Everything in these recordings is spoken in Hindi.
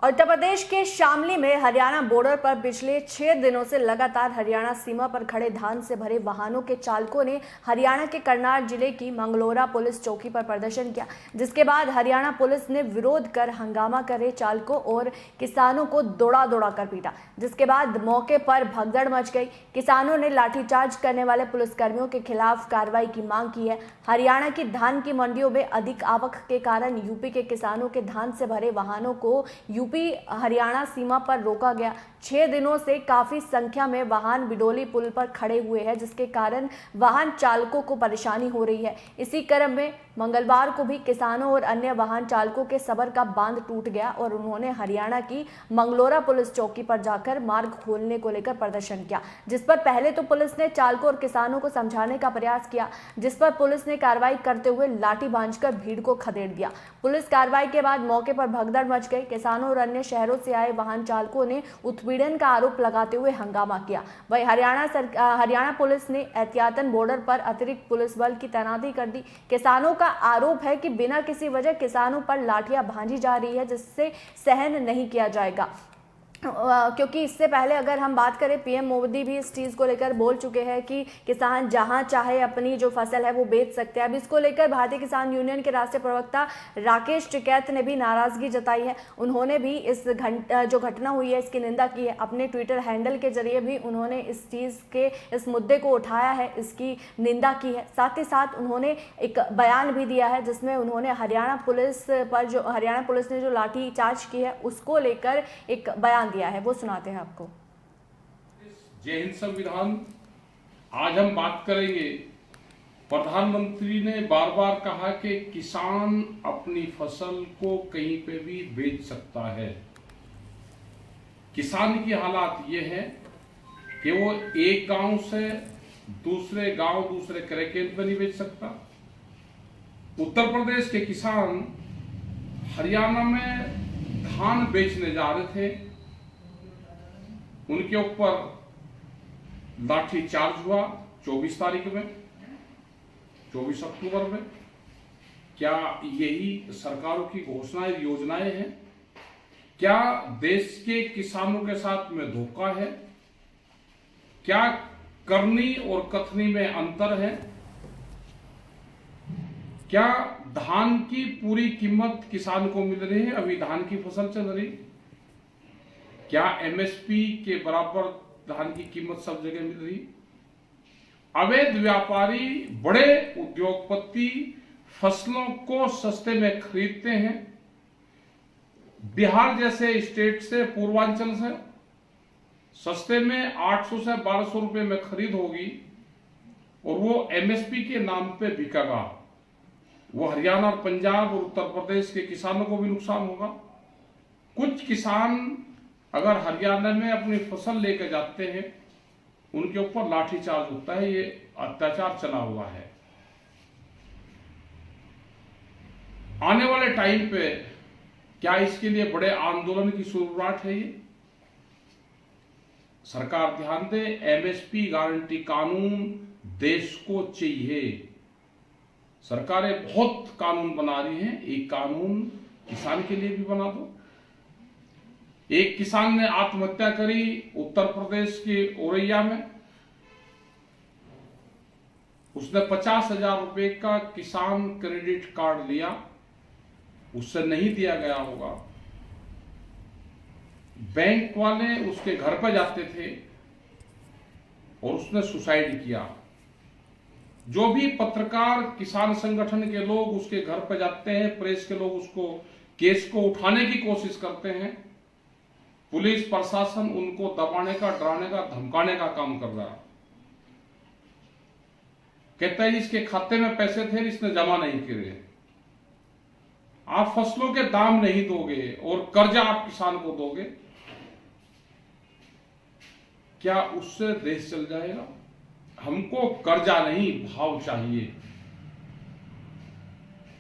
उत्तर प्रदेश के शामली में हरियाणा बॉर्डर पर पिछले 6 दिनों से लगातार हरियाणा सीमा पर खड़े धान से भरे वाहनों के चालकों ने हरियाणा के करनाल जिले की मंगलोरा पुलिस चौकी पर प्रदर्शन किया, जिसके बाद हरियाणा पुलिस ने विरोध कर हंगामा करे चालकों और किसानों को दौड़ा दौड़ा कर पीटा, जिसके बाद मौके पर भगदड़ मच गई। किसानों ने लाठीचार्ज करने वाले पुलिसकर्मियों के खिलाफ कार्रवाई की मांग की है। हरियाणा की धान की मंडियों में अधिक आवक के कारण यूपी के किसानों के धान से भरे वाहनों को यूपी हरियाणा सीमा पर रोका गया। 6 दिनों से काफी संख्या में वाहन बिडोली पुल पर खड़े हुए हैं, जिसके कारण वाहन चालकों को परेशानी हो रही है। इसी क्रम में मंगलवार को भी किसानों और अन्य वाहन चालकों के सब्र का बांध टूट गया और उन्होंने हरियाणा की मंगलोरा पुलिस चौकी पर जाकर मार्ग खोलने को लेकर प्रदर्शन किया, जिस पर पहले तो पुलिस ने चालकों और किसानों को समझाने का प्रयास किया, जिस पर पुलिस ने कार्रवाई करते हुए लाठी भांजकर भीड़ को खदेड़ दिया। पुलिस कार्रवाई के बाद मौके पर भगदड़ मच गई। किसानों और अन्य शहरों से आए वाहन चालकों ने उत्पीड़न का आरोप लगाते हुए हंगामा किया। वहीं हरियाणा पुलिस ने एहतियातन बॉर्डर पर अतिरिक्त पुलिस बल की तैनाती कर दी। किसानों का आरोप है कि बिना किसी वजह किसानों पर लाठियां भांजी जा रही है, जिससे सहन नहीं किया जाएगा। क्योंकि इससे पहले अगर हम बात करें, पीएम मोदी भी इस चीज़ को लेकर बोल चुके हैं कि किसान जहां चाहे अपनी जो फसल है वो बेच सकते हैं। अब इसको लेकर भारतीय किसान यूनियन के राष्ट्रीय प्रवक्ता राकेश टिकैत ने भी नाराजगी जताई है। उन्होंने भी इस जो घटना हुई है इसकी निंदा की है। अपने ट्विटर हैंडल के जरिए भी उन्होंने इस चीज़ के इस मुद्दे को उठाया है, इसकी निंदा की है। साथ ही साथ उन्होंने एक बयान भी दिया है, जिसमें उन्होंने हरियाणा पुलिस ने जो लाठी चार्ज की है उसको लेकर एक बयान दिया है, वो सुनाते हैं आपको। जय हिंद संविधान। आज हम बात करेंगे, प्रधानमंत्री ने बार बार कहा कि किसान अपनी फसल को कहीं पे भी बेच सकता है। किसान की हालात ये है कि वो एक गांव से दूसरे गांव, दूसरे क्रय पे नहीं बेच सकता। उत्तर प्रदेश के किसान हरियाणा में धान बेचने जा रहे थे, उनके ऊपर लाठी चार्ज हुआ 24 तारीख में, 24 अक्टूबर में। क्या यही सरकारों की घोषणाएं, योजनाएं हैं? क्या देश के किसानों के साथ में धोखा है? क्या करनी और कथनी में अंतर है? क्या धान की पूरी कीमत किसान को मिल रही है? अभी धान की फसल चल रही, क्या एमएसपी के बराबर धान की कीमत सब जगह मिल रही? अवैध व्यापारी, बड़े उद्योगपति फसलों को सस्ते में खरीदते हैं। बिहार जैसे स्टेट से, पूर्वांचल से सस्ते में 800 से 1200 रुपए में खरीद होगी और वो एमएसपी के नाम पे बिकेगा। वो हरियाणा और पंजाब और उत्तर प्रदेश के किसानों को भी नुकसान होगा। कुछ किसान अगर हरियाणा में अपनी फसल लेकर जाते हैं, उनके ऊपर लाठीचार्ज होता है। ये अत्याचार चला हुआ है। आने वाले टाइम पे क्या इसके लिए बड़े आंदोलन की शुरुआत है? ये सरकार ध्यान दे, एमएसपी गारंटी कानून देश को चाहिए। सरकारें बहुत कानून बना रही हैं, एक कानून किसान के लिए भी बना दो। एक किसान ने आत्महत्या करी उत्तर प्रदेश के औरैया में। उसने 50,000 रुपए का किसान क्रेडिट कार्ड लिया, उससे नहीं दिया गया होगा। बैंक वाले उसके घर पर जाते थे और उसने सुसाइड किया। जो भी पत्रकार, किसान संगठन के लोग उसके घर पर जाते हैं, प्रेस के लोग उसको केस को उठाने की कोशिश करते हैं। पुलिस प्रशासन उनको दबाने का, डराने का, धमकाने का काम कर रहा है। कहता है इसके खाते में पैसे थे, इसने जमा नहीं किए। आप फसलों के दाम नहीं दोगे और कर्जा आप किसान को दोगे, क्या उससे देश चल जाएगा? हमको कर्जा नहीं, भाव चाहिए।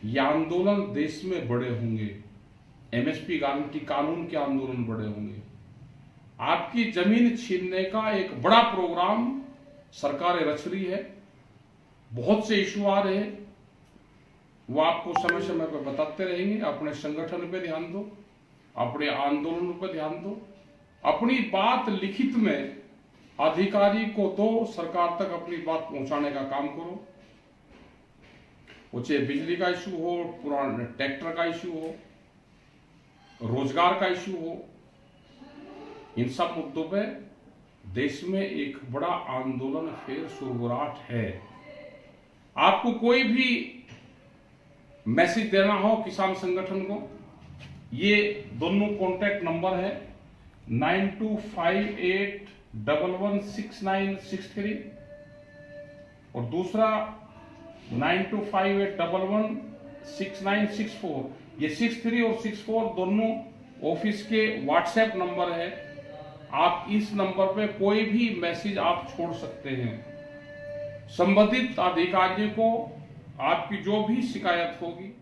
यह आंदोलन देश में बड़े होंगे। एमएसपी गारंटी कानून के आंदोलन बड़े होंगे। आपकी जमीन छीनने का एक बड़ा प्रोग्राम सरकारें रच रही है। बहुत से इशू आ रहे हैं, वो आपको समय समय पर बताते रहेंगे। अपने संगठन पे ध्यान दो, अपने आंदोलन पर ध्यान दो, अपनी बात लिखित में अधिकारी को दो, सरकार तक अपनी बात पहुंचाने का काम करो। वो चाहे बिजली का इशू हो, पुराने ट्रैक्टर का इशू हो, रोजगार का इशू हो, इन सब मुद्दों पे देश में एक बड़ा आंदोलन फिर शुरुआत है। आपको कोई भी मैसेज देना हो किसान संगठन को, ये दोनों कॉन्टैक्ट नंबर है 9258116963 और दूसरा 9258116964। ये 63 और 64 दोनों ऑफिस के व्हाट्सएप नंबर है। आप इस नंबर पे कोई भी मैसेज आप छोड़ सकते हैं। संबंधित अधिकारियों को आपकी जो भी शिकायत होगी